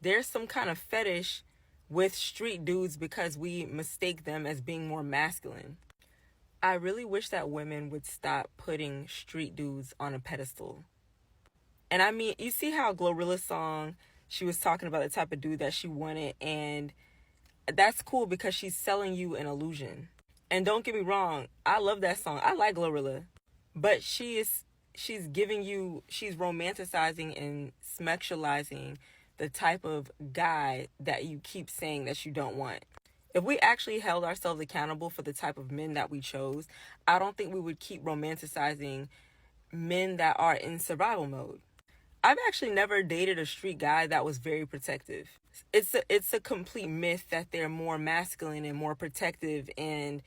there's some kind of fetish with street dudes because we mistake them as being more masculine. I really wish that women would stop putting street dudes on a pedestal. And I mean, you see how Glorilla's song, she was talking about the type of dude that she wanted, and that's cool because she's selling you an illusion. And don't get me wrong, I love that song. I like Glorilla. But she's giving you, she's romanticizing and sexualizing the type of guy that you keep saying that you don't want. If we actually held ourselves accountable for the type of men that we chose, I don't think we would keep romanticizing men that are in survival mode. I've actually never dated a street guy that was very protective. It's a complete myth that they're more masculine and more protective, and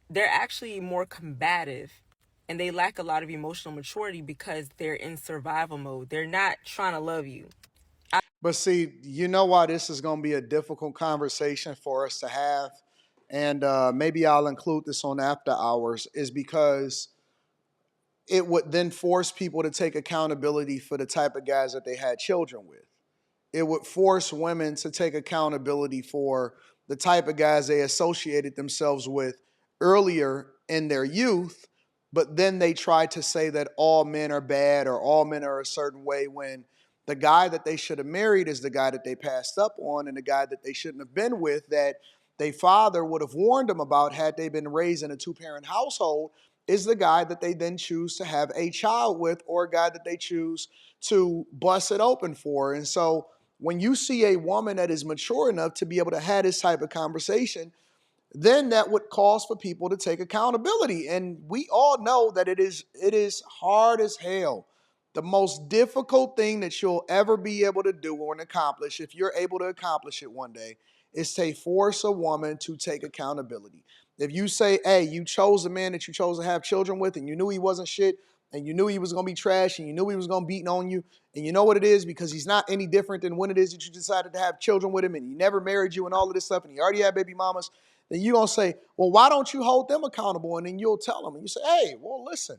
they're actually more combative, and they lack a lot of emotional maturity because they're in survival mode. They're not trying to love you. But see, you know why this is going to be a difficult conversation for us to have, and maybe I'll include this on after hours, is because it would then force people to take accountability for the type of guys that they had children with. It would force women to take accountability for the type of guys they associated themselves with earlier in their youth, but then they try to say that all men are bad or all men are a certain way when the guy that they should have married is the guy that they passed up on, and the guy that they shouldn't have been with that their father would have warned them about had they been raised in a two-parent household is the guy that they then choose to have a child with, or a guy that they choose to bust it open for. And so when you see a woman that is mature enough to be able to have this type of conversation, then that would cause for people to take accountability. And we all know that it is hard as hell. The most difficult thing that you'll ever be able to do or accomplish, if you're able to accomplish it one day, is to force a woman to take accountability. If you say, hey, you chose a man that you chose to have children with, and you knew he wasn't shit, and you knew he was going to be trash, and you knew he was going to be beating on you, and you know what it is because he's not any different than when it is that you decided to have children with him, and he never married you and all of this stuff, and he already had baby mamas, then you're going to say, well, why don't you hold them accountable? And then you'll tell them, and you say, hey, well, listen,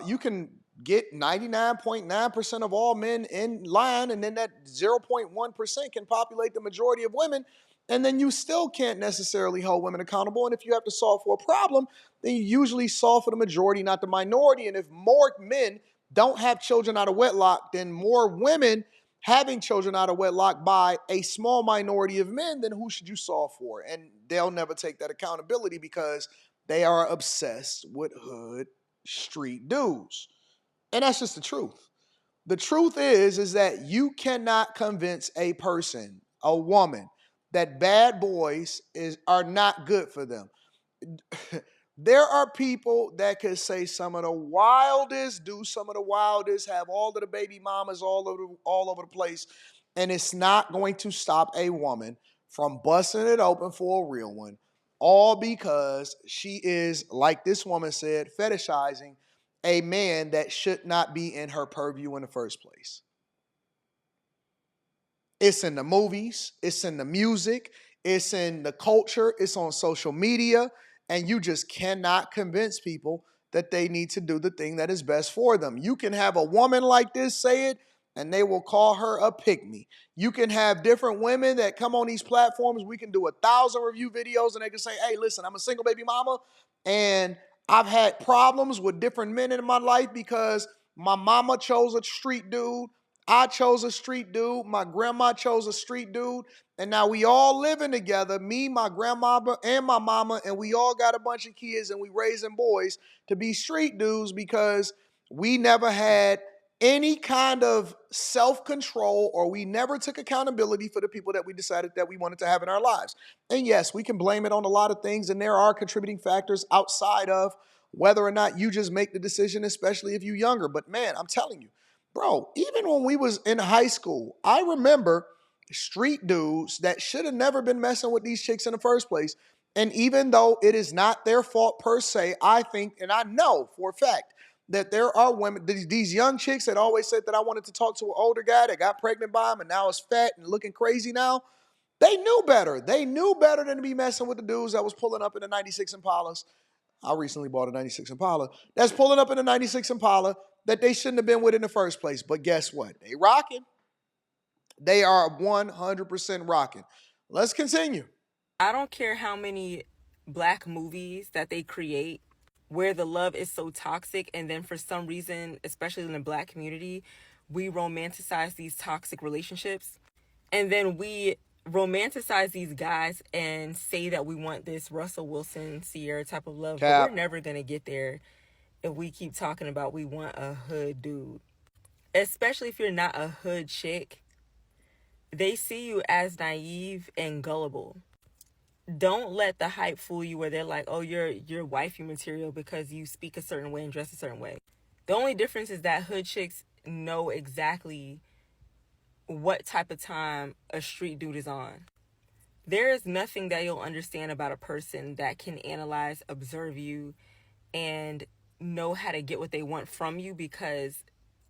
you can get 99.9% of all men in line, and then that 0.1% can populate the majority of women, and then you still can't necessarily hold women accountable. And if you have to solve for a problem, then you usually solve for the majority, not the minority. And if more men don't have children out of wedlock, then more women having children out of wedlock by a small minority of men, then who should you solve for? And they'll never take that accountability because they are obsessed with hood street dudes. And that's just the truth. The truth is that you cannot convince a person, a woman, that bad boys are not good for them. There are people that could say some of the wildest, do some of the wildest, have all of the baby mamas all over the place, and it's not going to stop a woman from busting it open for a real one, all because she is, like this woman said, fetishizing a man that should not be in her purview in the first place. It's in the movies, it's in the music, it's in the culture, it's on social media, and you just cannot convince people that they need to do the thing that is best for them. You can have a woman like this say it, and they will call her a pygmy. You can have different women that come on these platforms. We can do 1,000 review videos, and they can say, hey, listen, I'm a single baby mama, and I've had problems with different men in my life because my mama chose a street dude. I chose a street dude. My grandma chose a street dude. And now we all living together, me, my grandmama, and my mama, and we all got a bunch of kids, and we raising boys to be street dudes because we never had any kind of self-control, or we never took accountability for the people that we decided that we wanted to have in our lives. And yes, we can blame it on a lot of things, and there are contributing factors outside of whether or not you just make the decision, especially if you're younger. But man, I'm telling you, bro, even when we was in high school, I remember street dudes that should have never been messing with these chicks in the first place. And even though it is not their fault per se, I think, and I know for a fact that there are women, these young chicks that always said that I wanted to talk to an older guy that got pregnant by him and now is fat and looking crazy now. They knew better. They knew better than to be messing with the dudes that was pulling up in the 96 Impalas. I recently bought a 96 Impala. That's pulling up in a 96 Impala that they shouldn't have been with in the first place. But guess what? They rocking. They are 100% rocking. Let's continue. I don't care how many black movies that they create where the love is so toxic, and then for some reason, especially in the black community, we romanticize these toxic relationships, and then we romanticize these guys and say that we want this Russell Wilson Sierra type of love, but we're Cap. never going to get there if we keep talking about we want a hood dude. Especially if you're not a hood chick, they see you as naive and gullible. Don't let the hype fool you where they're like, oh, you're wifey material because you speak a certain way and dress a certain way. The only difference is that hood chicks know exactly what type of time a street dude is on. There is nothing that you'll understand about a person that can analyze, observe you, and know how to get what they want from you, because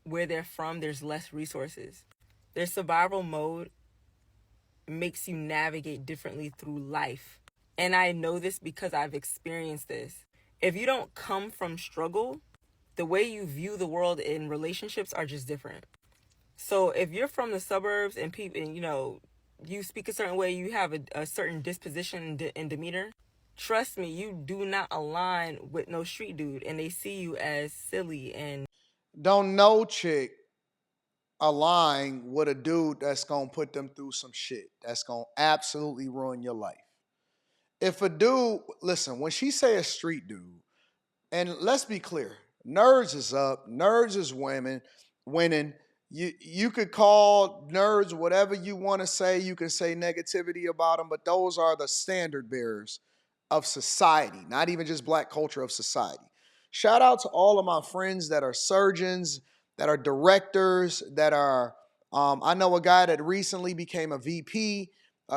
where they're from, there's less resources. Their survival mode makes you navigate differently through life. And I know this because I've experienced this. If you don't come from struggle, the way you view the world in relationships are just different. So if you're from the suburbs and people, and, you speak a certain way, you have a certain disposition and demeanor, trust me, you do not align with no street dude, and they see you as silly. And Don't no chick align with a dude that's gonna put them through some shit. That's gonna absolutely ruin your life. If a dude, listen, when she say a street dude, and let's be clear, nerds is up, nerds is winning. You could call nerds whatever you want to say. You can say negativity about them, but those are the standard bearers of society, not even just black culture, of society. Shout out to all of my friends that are surgeons, that are directors, that are. I know a guy that recently became a VP,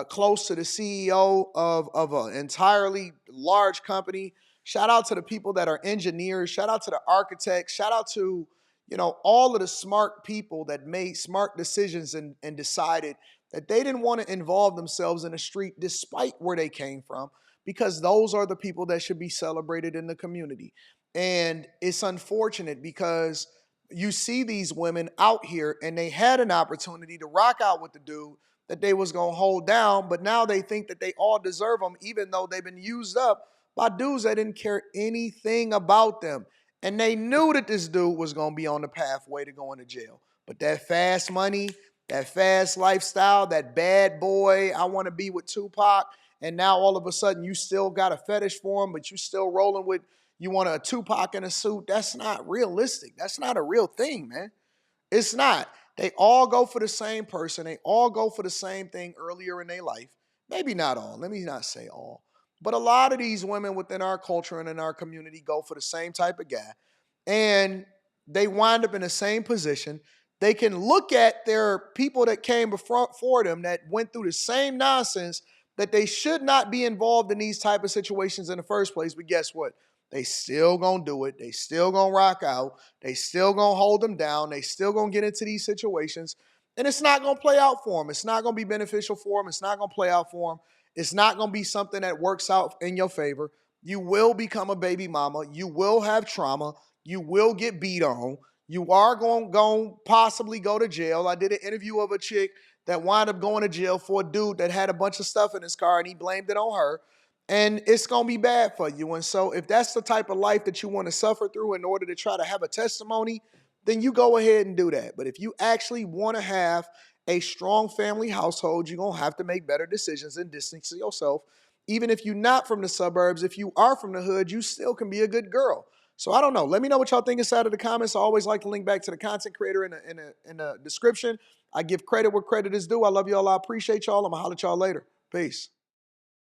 close to the CEO of an entirely large company. Shout out to the people that are engineers. Shout out to the architects. Shout out to all of the smart people that made smart decisions and decided that they didn't want to involve themselves in the street despite where they came from, because those are the people that should be celebrated in the community. And it's unfortunate because you see these women out here and they had an opportunity to rock out with the dude that they was going to hold down, but now they think that they all deserve them, even though they've been used up by dudes that didn't care anything about them. And they knew that this dude was going to be on the pathway to going to jail. But that fast money, that fast lifestyle, that bad boy, I want to be with Tupac, and now all of a sudden you still got a fetish for him, but you still rolling with, you want a Tupac in a suit. That's not realistic. That's not a real thing, man. It's not. They all go for the same person. They all go for the same thing earlier in their life. Maybe not all. Let me not say all. But a lot of these women within our culture and in our community go for the same type of guy. And they wind up in the same position. They can look at their people that came before them that went through the same nonsense, that they should not be involved in these type of situations in the first place. But guess what? They still gonna do it. They still gonna rock out. They still gonna hold them down. They still gonna get into these situations, and it's not gonna play out for them. It's not gonna be beneficial for them. It's not gonna play out for them. It's not gonna be something that works out in your favor. You will become a baby mama. You will have trauma. You will get beat on. You are going to possibly go to jail. I did an interview of a chick that wound up going to jail for a dude that had a bunch of stuff in his car and he blamed it on her. And it's going to be bad for you. And so if that's the type of life that you want to suffer through in order to try to have a testimony, then you go ahead and do that. But if you actually want to have a strong family household, you're going to have to make better decisions and distance yourself. Even if you're not from the suburbs, if you are from the hood, you still can be a good girl. So I don't know. Let me know what y'all think inside of the comments. I always like to link back to the content creator in the description. I give credit where credit is due. I love y'all. I appreciate y'all. I'm going to holler at y'all later. Peace.